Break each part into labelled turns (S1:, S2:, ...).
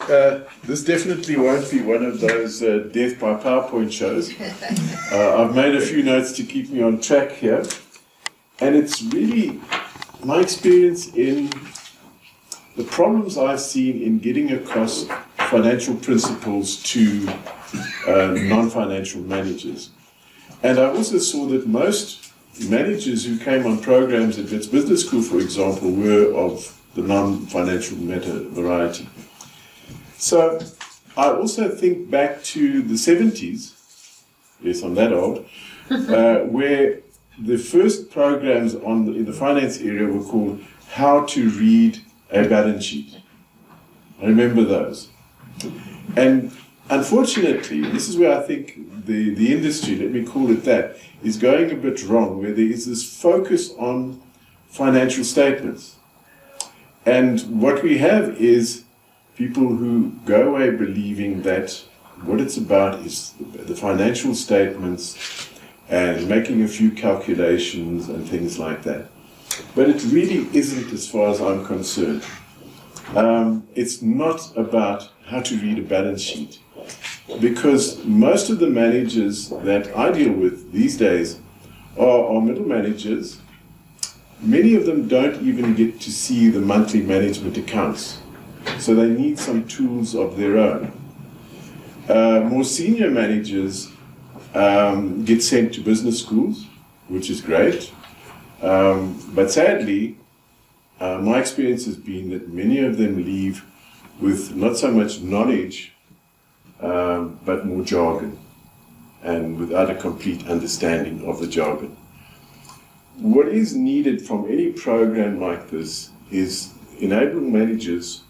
S1: This definitely won't be one of those death by PowerPoint shows. I've made a few notes to keep me on track here. And it's really my experience in the problems I've seen in getting across financial principles to non-financial managers. And I also saw that most managers who came on programs at Wits Business School, for example, were of the non-financial matter variety. So I also think back to the 70s, yes, I'm that old, where the first programs in the finance area were called How to Read a Balance Sheet. I remember those. And unfortunately, this is where I think the industry, let me call it that, is going a bit wrong, where there is this focus on financial statements. And what we have is people who go away believing that what it's about is the financial statements and making a few calculations and things like that. But it really isn't, as far as I'm concerned. It's not about how to read a balance sheet, because most of the managers that I deal with these days are middle managers. Many of them don't even get to see the monthly management accounts, so they need some tools of their own. More senior managers get sent to business schools, which is great, but sadly, my experience has been that many of them leave with not so much knowledge, but more jargon, and without a complete understanding of the jargon. What is needed from any program like this is enabling managers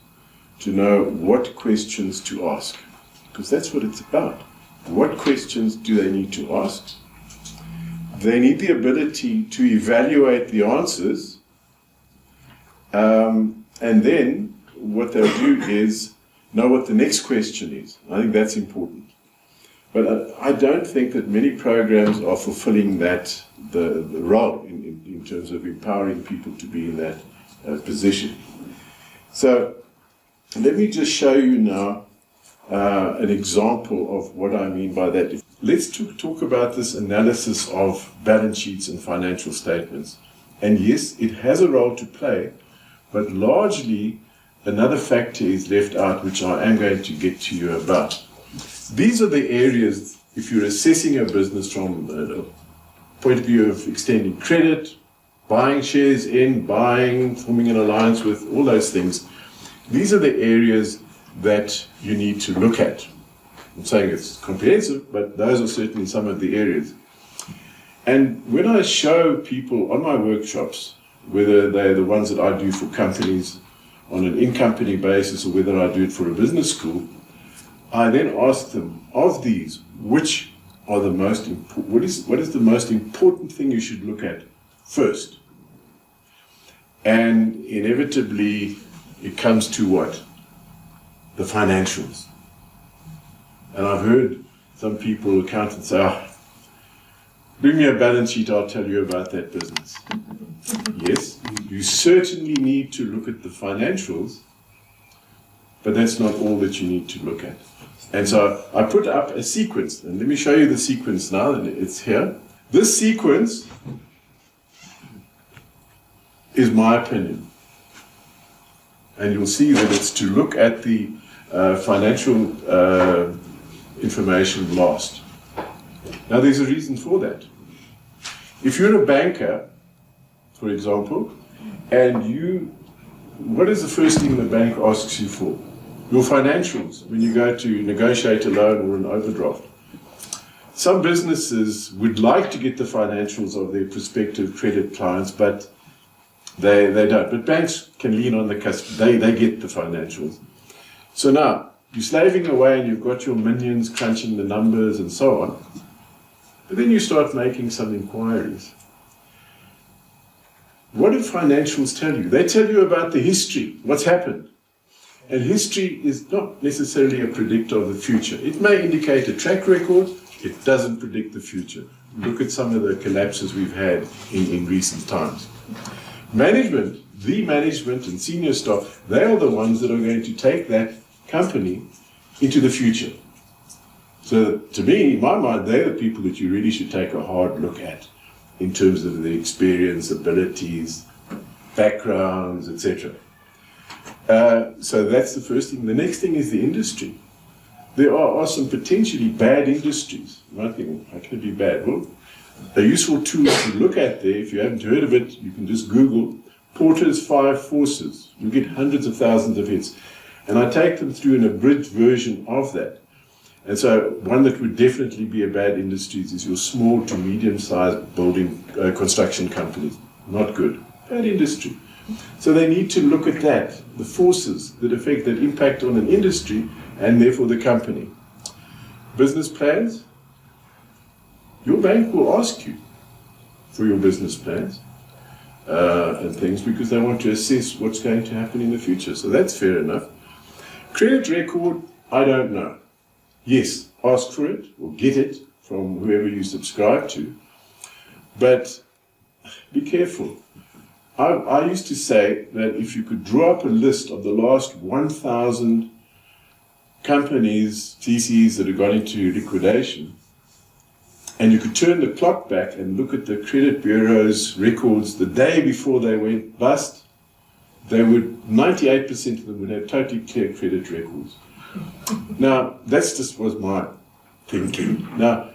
S1: to know what questions to ask, because that's what it's about. What questions do they need to ask? They need the ability to evaluate the answers, and then what they'll do is know what the next question is. I think that's important. But I don't think that many programs are fulfilling the role in terms of empowering people to be in that position. So let me just show you now an example of what I mean by that. Let's talk about this analysis of balance sheets and financial statements. And yes, it has a role to play, but largely another factor is left out, which I am going to get to you about. These are the areas, if you're assessing a business from a point of view of extending credit, buying shares in, forming an alliance with, all those things, these are the areas that you need to look at. I'm saying it's comprehensive, but those are certainly some of the areas. And when I show people on my workshops, whether they're the ones that I do for companies on an in-company basis or whether I do it for a business school, I then ask them, of these, which are the most important, what is the most important thing you should look at first? And inevitably, it comes to what? The financials. And I've heard some people, accountants, say, bring me a balance sheet, I'll tell you about that business. Yes, you certainly need to look at the financials, but that's not all that you need to look at. And so I put up a sequence, and let me show you the sequence now, and it's here. This sequence is my opinion. And you'll see that it's to look at the financial information last. Now there's a reason for that. If you're a banker, for example, and what is the first thing the bank asks you for? Your financials, when you go to negotiate a loan or an overdraft. Some businesses would like to get the financials of their prospective credit clients, but they don't. But banks can lean on the customer. They get the financials. So now, you're slaving away and you've got your minions crunching the numbers and so on. But then you start making some inquiries. What do financials tell you? They tell you about the history, what's happened. And history is not necessarily a predictor of the future. It may indicate a track record, it doesn't predict the future. Look at some of the collapses we've had in recent times. Management, the management and senior staff, they are the ones that are going to take that company into the future. So to me, in my mind, they're the people that you really should take a hard look at in terms of the experience, abilities, backgrounds, etc. So that's the first thing. The next thing is the industry. There are some potentially bad industries. You might think, how can it be bad? Well, a useful tool to look at there, if you haven't heard of it, you can just Google Porter's 5 Forces. You get hundreds of thousands of hits. And I take them through an abridged version of that. And so one that would definitely be a bad industry is your small to medium-sized building construction companies. Not good. Bad industry. So they need to look at that, the forces that affect, that impact on an industry and therefore the company. Business plans. Your bank will ask you for your business plans and things because they want to assess what's going to happen in the future. So that's fair enough. Credit record, I don't know. Yes, ask for it or get it from whoever you subscribe to. But be careful. I used to say that if you could draw up a list of the last 1,000 companies, TCs that have gone into liquidation, and you could turn the clock back and look at the credit bureau's records the day before they went bust, they would, 98% of them would have totally clear credit records. Now, that's just was my thinking. Now,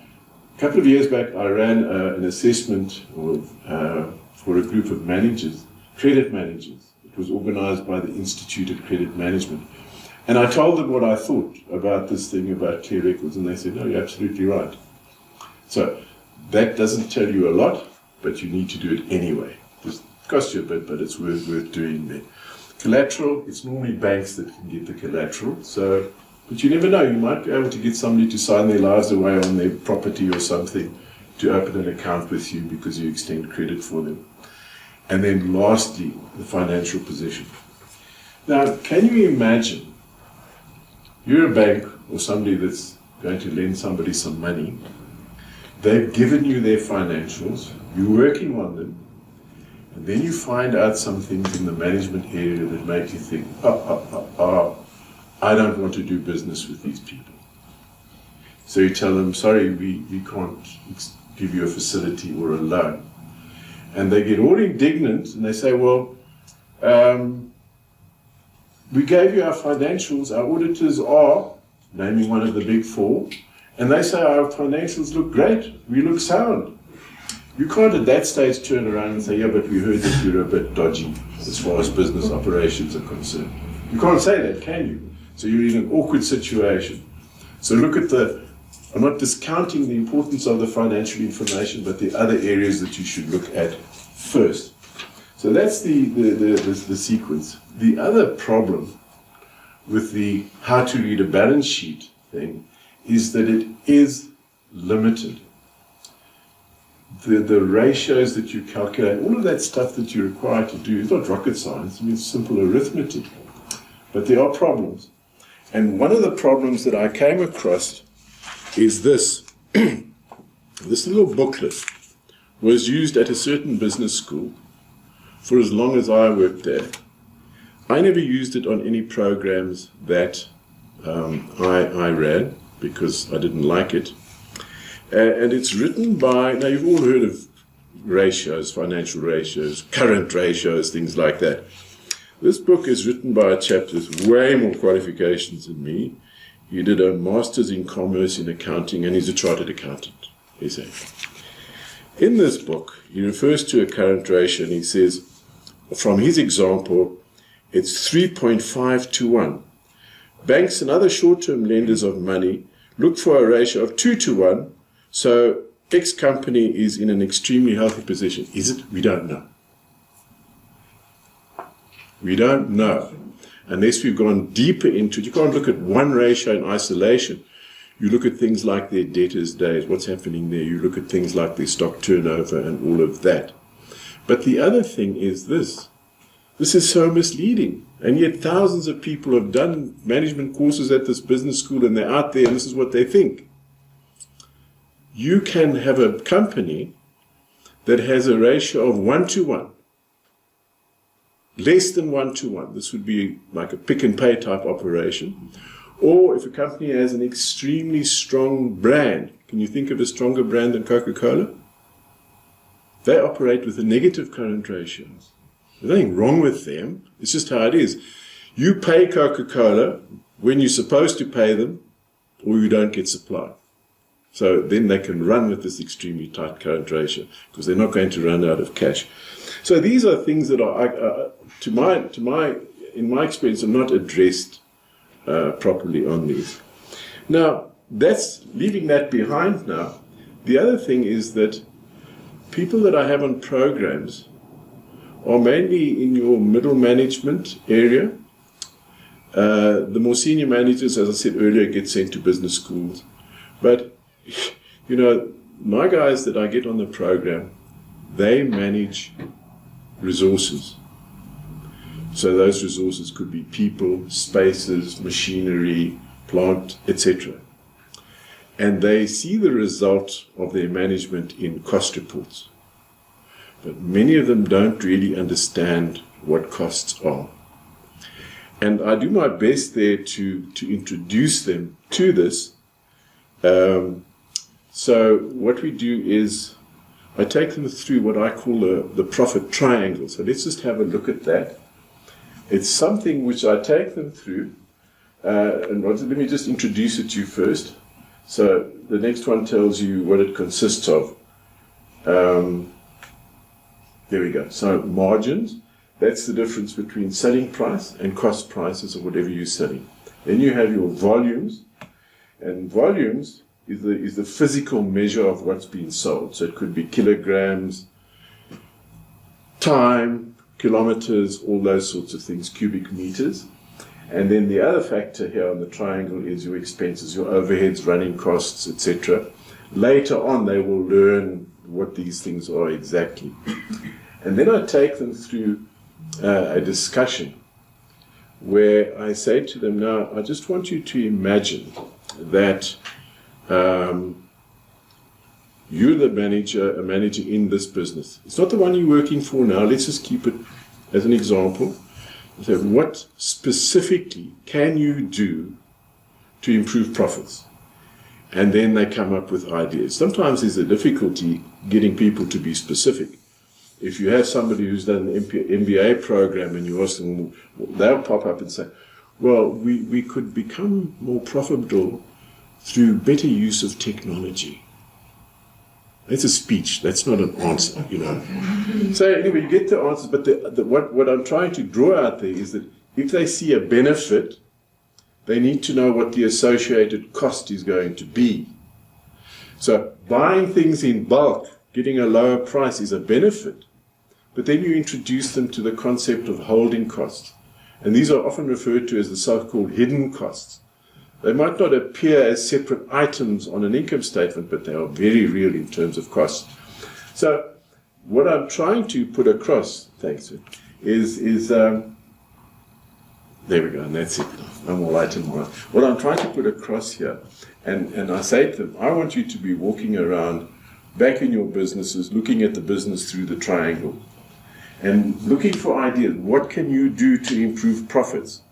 S1: a couple of years back, I ran an assessment for a group of managers, credit managers. It was organized by the Institute of Credit Management. And I told them what I thought about this thing about clear records, and they said, no, you're absolutely right. So that doesn't tell you a lot, but you need to do it anyway. It costs you a bit, but it's worth doing there. Collateral, it's normally banks that can get the collateral. So, but you never know, you might be able to get somebody to sign their lives away on their property or something to open an account with you because you extend credit for them. And then lastly, the financial position. Now, can you imagine you're a bank or somebody that's going to lend somebody some money. They've given you their financials, you're working on them, and then you find out some things in the management area that make you think, I don't want to do business with these people. So you tell them, sorry, we can't give you a facility or a loan. And they get all indignant and they say, well, we gave you our financials, our auditors are, naming one of the big four, and they say our financials look great, we look sound. You can't at that stage turn around and say, yeah, but we heard that you're a bit dodgy as far as business operations are concerned. You can't say that, can you? So you're in an awkward situation. So look at I'm not discounting the importance of the financial information, but the other areas that you should look at first. So that's the sequence. The other problem with the how to read a balance sheet thing is that it is limited. The ratios that you calculate, all of that stuff that you're required to do is not rocket science. I mean, it's simple arithmetic. But there are problems. And one of the problems that I came across is this. This little booklet was used at a certain business school for as long as I worked there. I never used it on any programs that I ran because I didn't like it. And it's written by, now you've all heard of ratios, financial ratios, current ratios, things like that. This book is written by a chap with way more qualifications than me. He did a master's in commerce in accounting, and he's a chartered accountant, he said. In this book, he refers to a current ratio, and he says, from his example, it's 3.5 to 1. Banks and other short-term lenders of money look for a ratio of 2 to 1, so X company is in an extremely healthy position. Is it? We don't know. We don't know. Unless we've gone deeper into it. You can't look at one ratio in isolation. You look at things like their debtors' days, what's happening there. You look at things like their stock turnover and all of that. But the other thing is this. This is so misleading. And yet thousands of people have done management courses at this business school and they're out there and this is what they think. You can have a company that has a ratio of 1 to 1. less than 1-to-1. This would be like a pick and pay type operation. Or if a company has an extremely strong brand, can you think of a stronger brand than Coca-Cola? They operate with a negative current ratio. There's nothing wrong with them. It's just how it is. You pay Coca-Cola when you're supposed to pay them, or you don't get supply. So then they can run with this extremely tight current ratio because they're not going to run out of cash. So these are things that are, in my experience, are not addressed properly on these. Now, that's leaving that behind now. The other thing is that people that I have on programs are mainly in your middle management area. The more senior managers, as I said earlier, get sent to business schools. But, you know, my guys that I get on the program, they manage resources. So those resources could be people, spaces, machinery, plant, etc. And they see the result of their management in cost reports. But many of them don't really understand what costs are. And I do my best there to introduce them to this. So what we do is I take them through what I call the profit triangle. So let's just have a look at that. It's something which I take them through. And Roger, let me just introduce it to you first. So the next one tells you what it consists of. There we go. So margins, that's the difference between selling price and cost prices of whatever you're selling. Then you have your volumes, and volumes is the physical measure of what's being sold. So it could be kilograms, time, kilometers, all those sorts of things, cubic meters. And then the other factor here on the triangle is your expenses, your overheads, running costs, etc. Later on, they will learn what these things are exactly. And then I take them through a discussion where I say to them, now, I just want you to imagine that you're the manager, a manager in this business. It's not the one you're working for now. Let's just keep it as an example. So what specifically can you do to improve profits? And then they come up with ideas. Sometimes there's a difficulty getting people to be specific. If you have somebody who's done an MBA program and you ask them, they'll pop up and say, well, we could become more profitable through better use of technology. That's a speech. That's not an answer, you know. So anyway, you get the answers, but what I'm trying to draw out there is that if they see a benefit, they need to know what the associated cost is going to be. So buying things in bulk, getting a lower price is a benefit, but then you introduce them to the concept of holding costs. And these are often referred to as the so-called hidden costs. They might not appear as separate items on an income statement, but they are very real in terms of cost. So what I'm trying to put across, thanks, is there we go, and that's it. No more light and more. What I'm trying to put across here, and I say to them, I want you to be walking around back in your businesses, looking at the business through the triangle, and looking for ideas. What can you do to improve profits?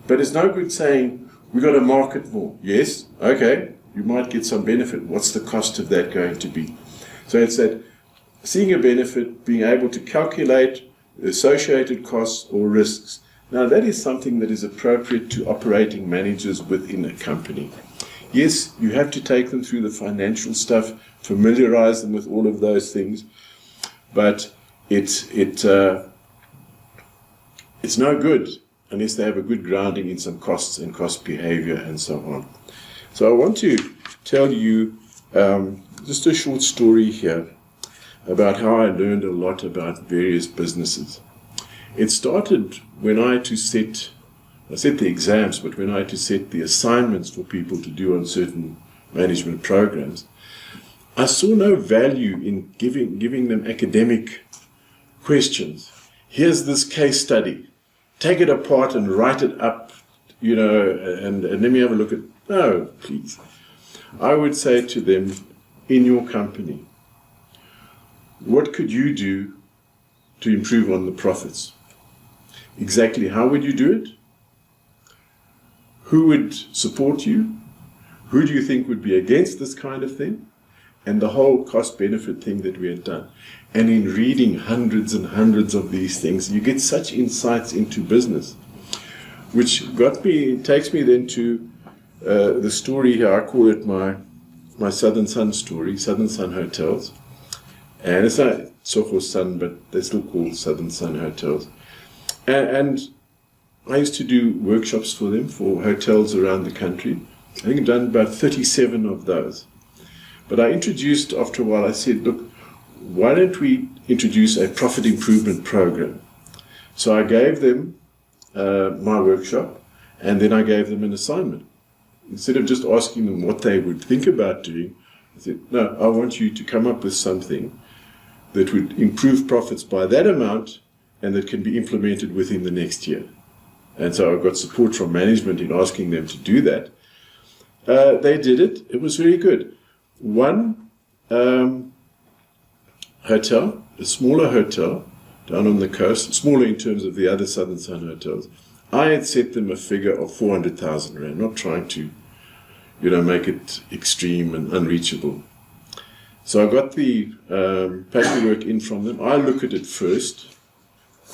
S1: But it's no good saying, we've got to market more. Yes, okay, you might get some benefit. What's the cost of that going to be? So it's that seeing a benefit, being able to calculate the associated costs or risks. Now that is something that is appropriate to operating managers within a company. Yes, you have to take them through the financial stuff, familiarize them with all of those things, but it's no good unless they have a good grounding in some costs and cost behavior and so on. So I want to tell you just a short story here about how I learned a lot about various businesses. It started when I had to set the exams, but when I had to set the assignments for people to do on certain management programs, I saw no value in giving them academic questions. Here's this case study. Take it apart and write it up, you know, and let me have a look at. No, please. I would say to them, in your company, what could you do to improve on the profits. Exactly how would you do it? Who would support you? Who do you think would be against this kind of thing? And the whole cost-benefit thing that we had done. And in reading hundreds and hundreds of these things, you get such insights into business, which takes me then to the story here. I call it my Southern Sun story, Southern Sun Hotels. And it's not Soho Sun, but they're still called Southern Sun Hotels. And I used to do workshops for them, for hotels around the country. I think I've done about 37 of those. But I introduced, after a while, I said, look, why don't we introduce a profit improvement program? So I gave them my workshop, and then I gave them an assignment. Instead of just asking them what they would think about doing, I said, no, I want you to come up with something that would improve profits by that amount and that can be implemented within the next year. And so I got support from management in asking them to do that. They did it. It was very good. One hotel, a smaller hotel down on the coast, smaller in terms of the other Southern Sun hotels, I had set them a figure of 400,000 Rand, not trying to, make it extreme and unreachable. So I got the paperwork in from them. I look at it first,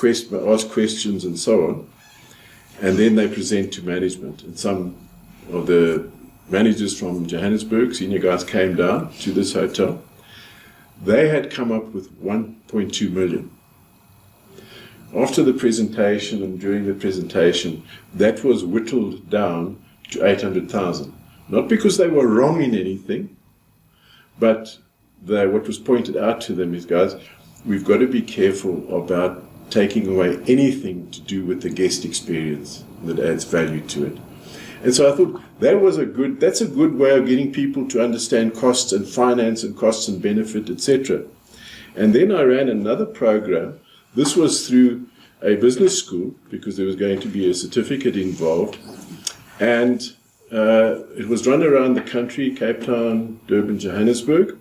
S1: ask questions and so on, and then they present to management. And some of the managers from Johannesburg, senior guys, came down to this hotel. They had come up with 1.2 million. After the presentation and during the presentation, that was whittled down to 800,000. Not because they were wrong in anything, but what was pointed out to them is, guys, we've got to be careful about taking away anything to do with the guest experience that adds value to it. And so I thought that's a good way of getting people to understand costs and finance and costs and benefit, etc. And then I ran another program. This was through a business school because there was going to be a certificate involved. And it was run around the country, Cape Town, Durban, Johannesburg.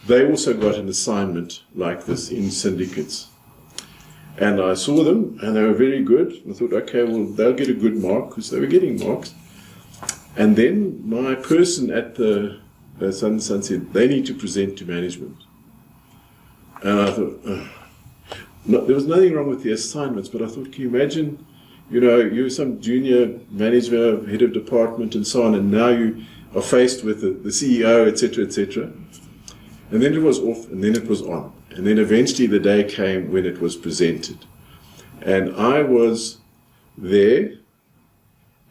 S1: They also got an assignment like this in syndicates. And I saw them, and they were very good. I thought, okay, well, they'll get a good mark, because they were getting marks. And then my person at the Southern Sun said, they need to present to management. And I thought, there was nothing wrong with the assignments, but I thought, can you imagine, you're some junior manager, head of department, and so on, and now you are faced with the CEO, etc., etc. And then it was off, and then it was on. And then eventually the day came when it was presented. And I was there,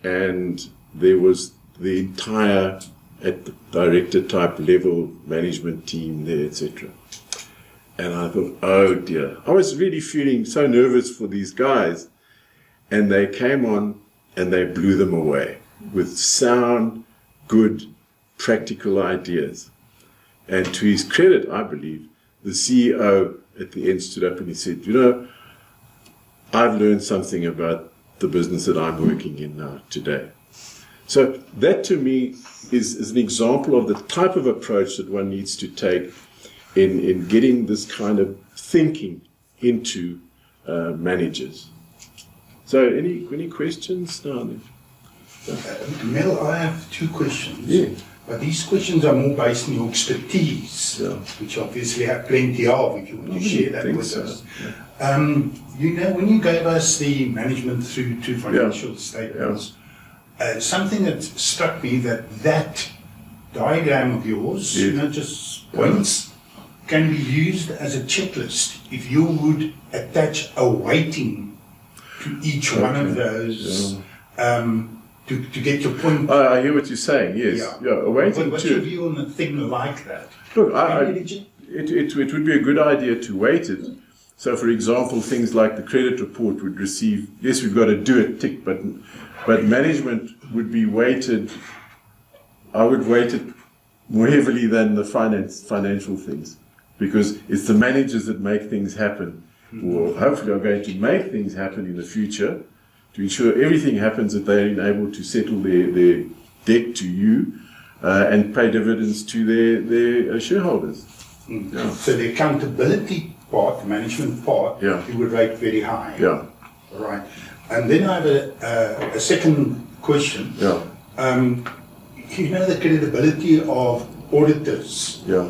S1: and there was the entire, at the director type level, management team there, etc. And I thought, oh dear. I was really feeling so nervous for these guys. And they came on, and they blew them away with sound, good, practical ideas. And to his credit, I believe, the CEO at the end stood up and he said, I've learned something about the business that I'm working in now today. So that to me is an example of the type of approach that one needs to take in getting this kind of thinking into managers. So any questions? No.
S2: Mel, I have two questions.
S1: Yeah.
S2: But these questions are more based on your expertise, which obviously have plenty of, if you want to share that with us. Yeah. When you gave us the management through to financial statements, something that struck me that diagram of yours, just points, can be used as a checklist if you would attach a weighting to each one of those. To get your point.
S1: I hear what you're saying, yes.
S2: What's your view on a thing like that?
S1: Look, it would be a good idea to weight it. So, for example, things like the credit report would receive, yes, we've got to do it, tick, but management would be weighted, I would weight it more heavily than the financial things, because it's the managers that make things happen, or hopefully are going to make things happen in the future, to ensure everything happens, that they're able to settle their debt to you and pay dividends to their shareholders.
S2: So the accountability part, the management part,
S1: Yeah.
S2: you would rate very high.
S1: Yeah.
S2: Right. And then I have a second question.
S1: Yeah.
S2: You know the credibility of auditors.
S1: Yeah.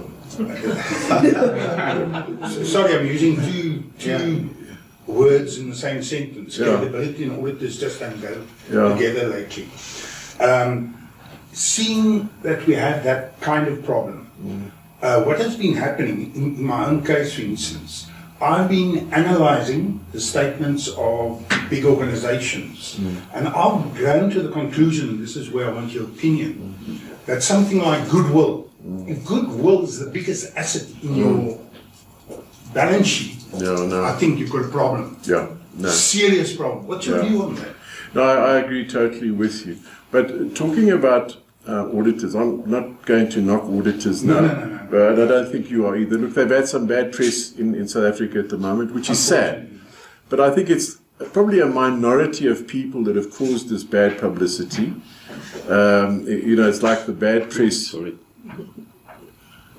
S2: Sorry, I'm using two words in the same sentence.
S1: Yeah.
S2: Credibility and auditors just don't go
S1: Yeah.
S2: together lately. Seeing that we have that kind of problem, what has been happening in my own case, for instance, I've been analyzing the statements of big organizations, and I've grown to the conclusion, and this is where I want your opinion, that something like goodwill, if goodwill is the biggest asset in your balance sheet,
S1: No.
S2: I think you've got a problem.
S1: Yeah. No.
S2: Serious problem. What's your view on that?
S1: No, I agree totally with you. But talking about auditors, I'm not going to knock auditors now.
S2: No.
S1: But I don't think you are either. Look, they've had some bad press in South Africa at the moment, which is sad. But I think it's probably a minority of people that have caused this bad publicity. It's like the bad press.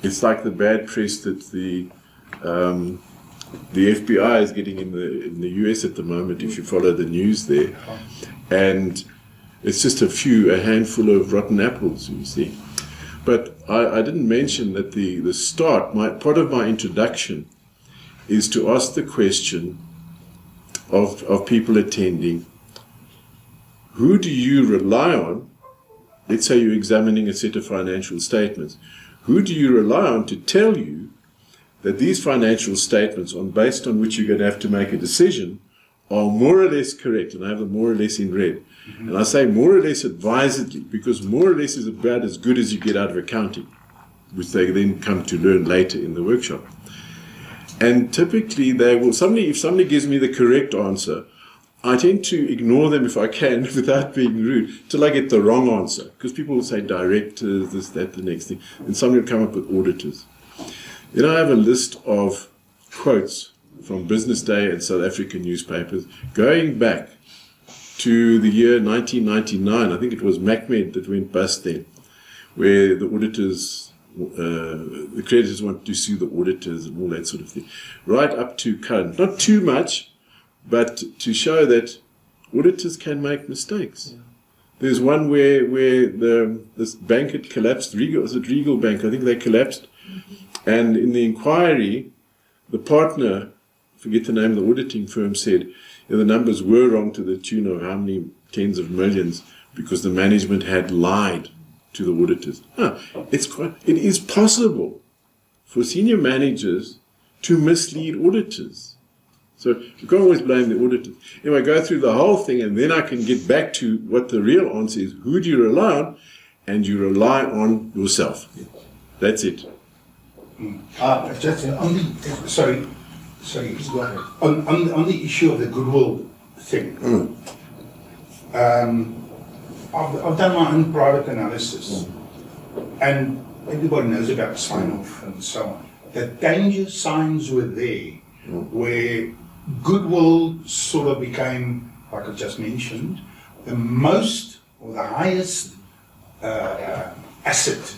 S1: It's like the bad press that the FBI is getting in the US at the moment, if you follow the news there. And it's just a handful of rotten apples, you see. But I didn't mention that the start, part of my introduction is to ask the question of people attending, who do you rely on? Let's say you're examining a set of financial statements. Who do you rely on to tell you that these financial statements, based on which you're going to have to make a decision, are more or less correct? And I have the more or less in red. And I say more or less advisedly, because more or less is about as good as you get out of accounting, which they then come to learn later in the workshop. And typically if somebody gives me the correct answer, I tend to ignore them if I can without being rude till I get the wrong answer. Because people will say directors, this, that, the next thing. And somebody will come up with auditors. Then I have a list of quotes from Business Day and South African newspapers going back to the year 1999. I think it was MacMed that went bust then, where the auditors, the creditors wanted to sue the auditors and all that sort of thing, right up to current. Not too much, but to show that auditors can make mistakes. Yeah. There's one where this bank had collapsed. Was it Regal Bank? I think they collapsed. And in the inquiry, the partner, forget the name of the auditing firm, said the numbers were wrong to the tune of how many tens of millions because the management had lied to the auditors. It is possible for senior managers to mislead auditors. So you can't always blame the auditors. Anyway, go through the whole thing and then I can get back to what the real answer is. Who do you rely on? And you rely on yourself. That's it.
S2: Sorry, go ahead. On the issue of the goodwill thing, I've done my own private analysis, and everybody knows about sign-off and so on. The danger signs were there, where goodwill sort of became, like I just mentioned, the most or the highest asset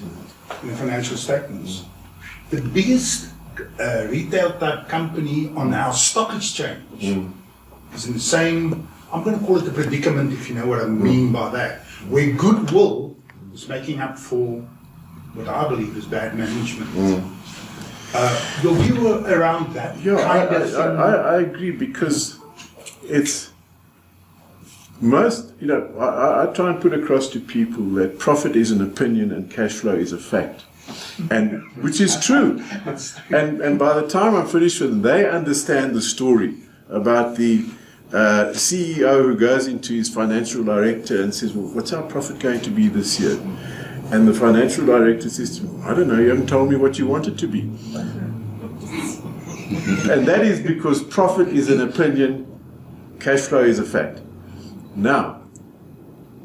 S2: in the financial statements. The biggest retail type company on our stock exchange is in the same, I'm going to call it a predicament if you know what I mean by that, where goodwill is making up for what I believe is bad management. Your view around that?
S1: Yeah, I agree, because it's most, I try and put across to people that profit is an opinion and cash flow is a fact. And which is true. And by the time I'm finished with them, they understand the story about the CEO who goes into his financial director and says, well, what's our profit going to be this year? And the financial director says to him, I don't know, you haven't told me what you want it to be. And that is because profit is an opinion, cash flow is a fact. Now,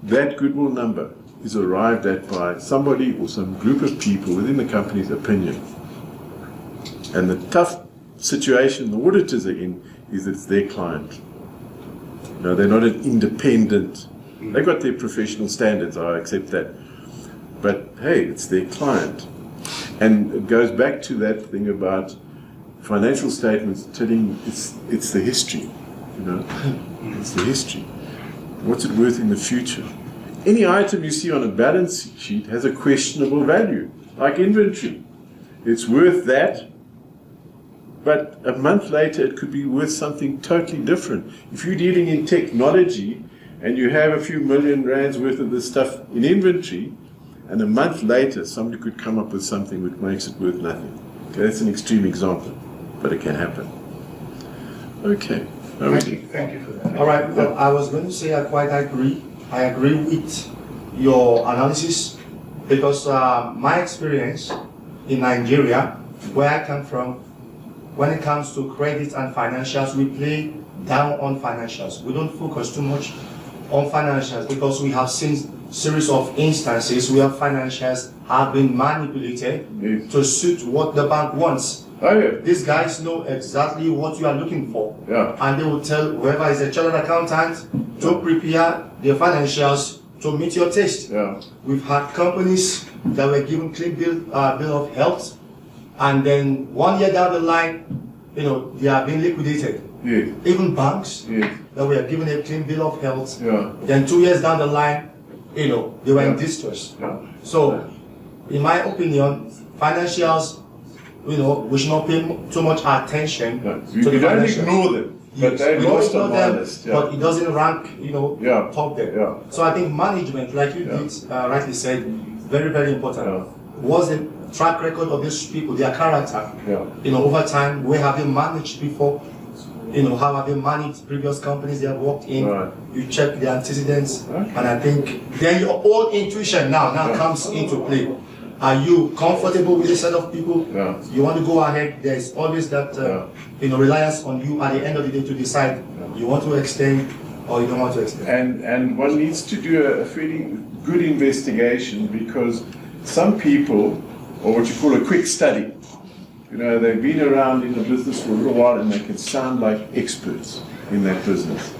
S1: that goodwill number is arrived at by somebody or some group of people within the company's opinion. And the tough situation the auditors are in is that it's their client. They're not an independent. They've got their professional standards, I accept that. But hey, it's their client. And it goes back to that thing about financial statements telling it's the history, you know, it's the history. What's it worth in the future? Any item you see on a balance sheet has a questionable value, like inventory. It's worth that, but a month later it could be worth something totally different. If you're dealing in technology and you have a few million rands worth of this stuff in inventory, and a month later somebody could come up with something which makes it worth nothing. Okay, that's an extreme example, but it can happen. Okay.
S2: Thank you for that.
S3: All right. Well, I was going to say I quite agree. I agree with your analysis because my experience in Nigeria, where I come from, when it comes to credit and financials, we play down on financials. We don't focus too much on financials because we have seen series of instances where financials have been manipulated to suit what the bank wants.
S1: Oh, yeah.
S3: These guys know exactly what you are looking for.
S1: Yeah.
S3: And they will tell whoever is a chartered accountant to prepare their financials to meet your taste.
S1: Yeah.
S3: We've had companies that were given clean bill of health, and then 1 year down the line, they are being liquidated.
S1: Yes.
S3: Even banks
S1: Yes.
S3: that were given a clean bill of health,
S1: Yeah.
S3: then 2 years down the line, they were in distress.
S1: Yeah.
S3: So, in my opinion, financials, we should not pay too much attention
S1: No,
S3: to
S1: you
S3: the
S1: don't
S3: financials.
S1: ignore them, but
S3: Yes,
S1: they've
S3: we don't
S1: lost
S3: ignore
S1: on my
S3: them,
S1: list. Yeah.
S3: but it doesn't rank,
S1: Yeah.
S3: top there.
S1: Yeah.
S3: So I think management, like you did rightly said, very, very important.
S1: Yeah.
S3: What's the track record of these people, their character?
S1: Yeah.
S3: Over time, where have they managed before? How have they managed previous companies they have worked in?
S1: Right.
S3: You check the antecedents,
S1: Okay.
S3: and I think then your own intuition now comes into play. Are you comfortable with this set of people?
S1: Yeah.
S3: You want to go ahead. There is always that reliance on you at the end of the day to decide you want to extend or you don't want to extend.
S1: And one needs to do a fairly good investigation because some people, or what you call a quick study, they've been around in the business for a little while and they can sound like experts in that business.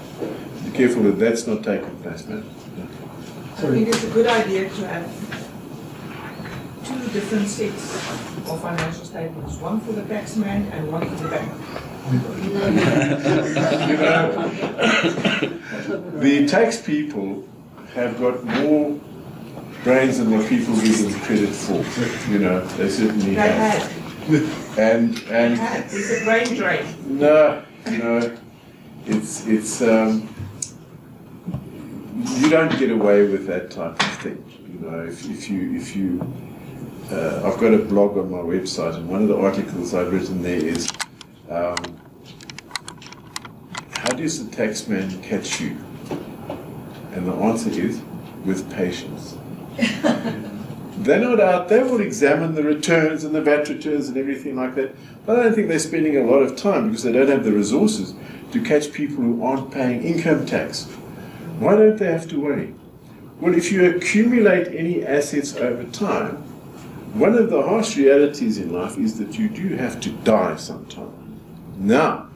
S1: Be careful that that's not taking place, man.
S4: I think it's a good idea to have two different sets of financial statements, one for the tax man and one for the bank.
S1: The tax people have got more brains than what people give them credit for. They certainly
S4: They
S1: have.
S4: had.
S1: And
S4: It's a brain drain.
S1: no, it's you don't get away with that type of thing. If you I've got a blog on my website, and one of the articles I've written there is how does the taxman catch you? And the answer is with patience. They're not out, they will examine the returns and the VAT returns and everything like that, but I don't think they're spending a lot of time because they don't have the resources to catch people who aren't paying income tax. Why don't they have to worry? Well, if you accumulate any assets over time, one of the harsh realities in life is that you do have to die sometime. Now,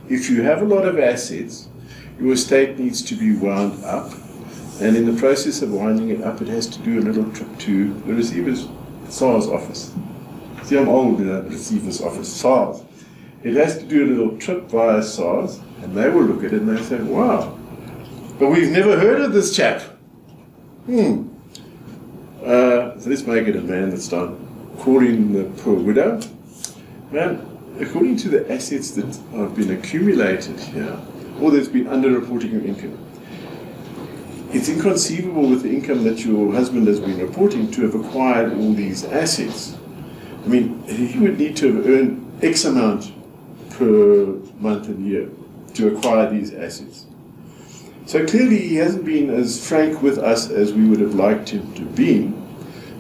S1: if you have a lot of assets, your estate needs to be wound up. And in the process of winding it up, it has to do a little trip to the receiver's SARS office. See, I'm old in that receiver's office, SARS. It has to do a little trip via SARS, and they will look at it and they say, wow, but we've never heard of this chap. So let's make it a man that's done. Calling the poor widow. Man, according to the assets that have been accumulated here, or there's been underreporting of income, it's inconceivable with the income that your husband has been reporting to have acquired all these assets. I mean, he would need to have earned X amount per month and year to acquire these assets. So clearly he hasn't been as frank with us as we would have liked him to be.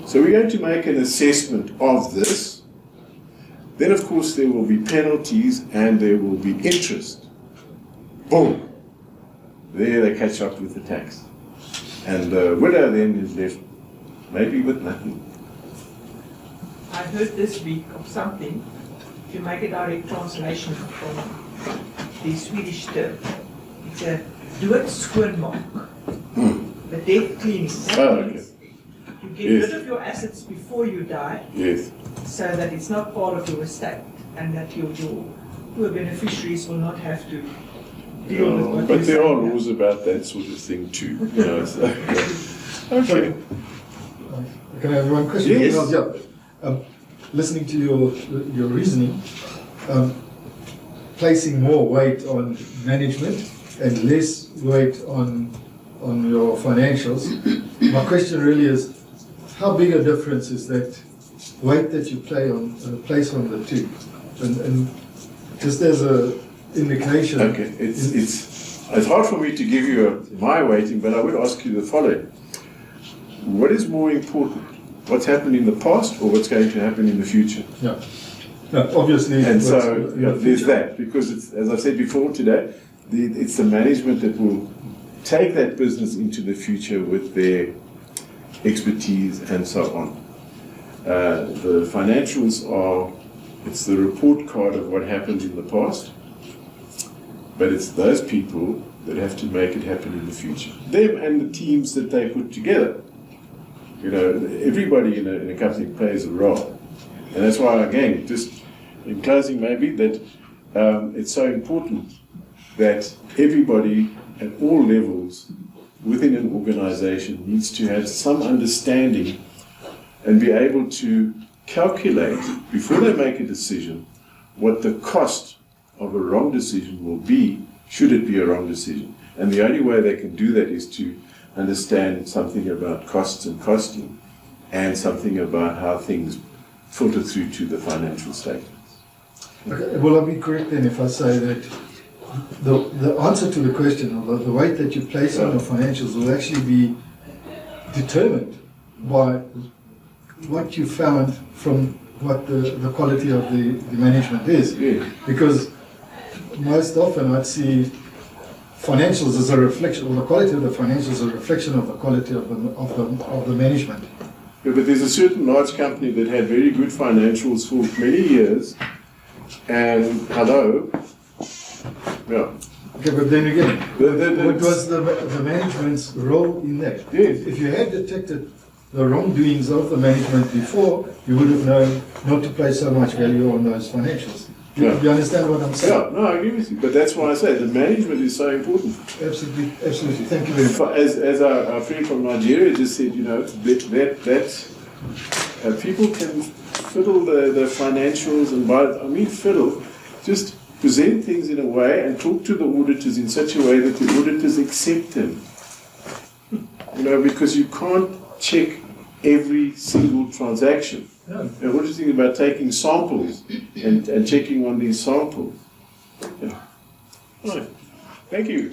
S1: So we're going to make an assessment of this. Then of course there will be penalties and there will be interest. Boom! There they catch up with the tax. And the widow then is left maybe with nothing.
S4: I heard this week of something, to make a direct translation from the Swedish term. It's a doodskoonmaak, the death cleaning. That
S1: Oh,
S4: means
S1: okay.
S4: you get
S1: Yes.
S4: rid of your assets before you die,
S1: Yes.
S4: so that it's not part of your estate and that your poor beneficiaries will not have to deal with what
S1: But
S4: you
S1: there
S4: say.
S1: are laws about that sort of thing too. You know, so. Okay.
S5: Can I have one question?
S1: Yes.
S5: Well, yeah. Listening to your reasoning, placing more weight on management and less weight on your financials. My question really is, how big a difference is that weight that you place on the two? And just as a indication.
S1: Okay, it's hard for me to give you my weighting, but I would ask you the following. What is more important? What's happened in the past or what's going to happen in the future?
S5: Yeah. No, obviously.
S1: And
S5: what's
S1: so
S5: in the
S1: yeah, there's
S5: future.
S1: that, because it's, as I said before today, it's the management that will take that business into the future with their expertise and so on. The financials it's the report card of what happened in the past, but it's those people that have to make it happen in the future. Them and the teams that they put together. You know, everybody in a company plays a role. And that's why, again, just in closing maybe, that it's so important that everybody at all levels within an organization needs to have some understanding and be able to calculate, before they make a decision, what the cost of a wrong decision will be, should it be a wrong decision. And the only way they can do that is to understand something about costs and costing, and something about how things filter through to the financial statements.
S5: Okay, will I be correct then if I say that the answer to the question, or the weight that you place on your financials, will actually be determined by what you found from what the quality of the management is?
S1: Yeah.
S5: Because most often I'd see financials as a reflection, or the quality of the financials is a reflection of the quality of the management.
S1: Yeah, but there's a certain large company that had very good financials for many years, and yeah.
S5: Okay, but then again,
S1: The-
S5: what was the management's role in that?
S1: Yes.
S5: If you had detected the wrongdoings of the management before, you would have known not to place so much value on those financials. Do
S1: Yeah.
S5: you understand what I'm saying?
S1: Yeah, no, I agree with you. But that's why I say the management is so important.
S5: Absolutely, absolutely. Thank you very much.
S1: As our friend from Nigeria just said, you know, that people can fiddle the financials and fiddle, just present things in a way and talk to the auditors in such a way that the auditors accept them. You know, because you can't check every single transaction.
S5: Yeah.
S1: And what do you think about taking samples and checking on these samples? Yeah. All right. Thank you.